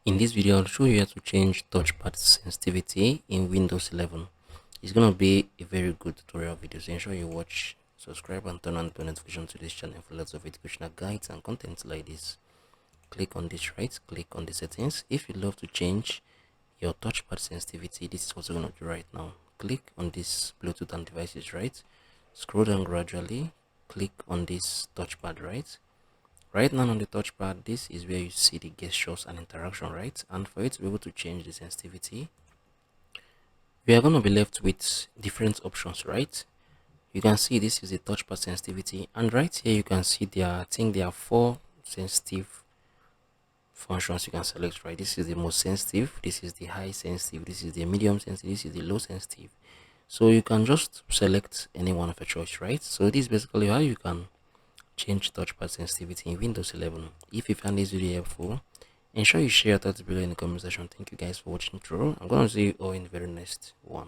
In this video, I'll show you how to change touchpad sensitivity in Windows 11. It's going to be a very good tutorial video, so ensure you watch, subscribe and turn on the notification to this channel for lots of educational guides and content like this. Click on this, right? Click on the settings. If you'd love to change your touchpad sensitivity, this is what we're going to do right now. Click on this Bluetooth and devices, right? Scroll down gradually. Click on this touchpad, right? Right now on the touchpad, this is where you see the gestures and interaction, right? And for you to be able to change the sensitivity, we are going to be left with different options, right? You can see this is the touchpad sensitivity, and right here you can see I think there are 4 sensitive functions you can select, right? This is the most sensitive, this is the high sensitive, this is the medium sensitive, this is the low sensitive. So you can just select any one of your choice, right? So this is basically how you can change touchpad sensitivity in Windows 11. If you found this video helpful, ensure you share your thoughts below in the comment section. Thank you guys for watching through. I'm gonna see you all in the very next one.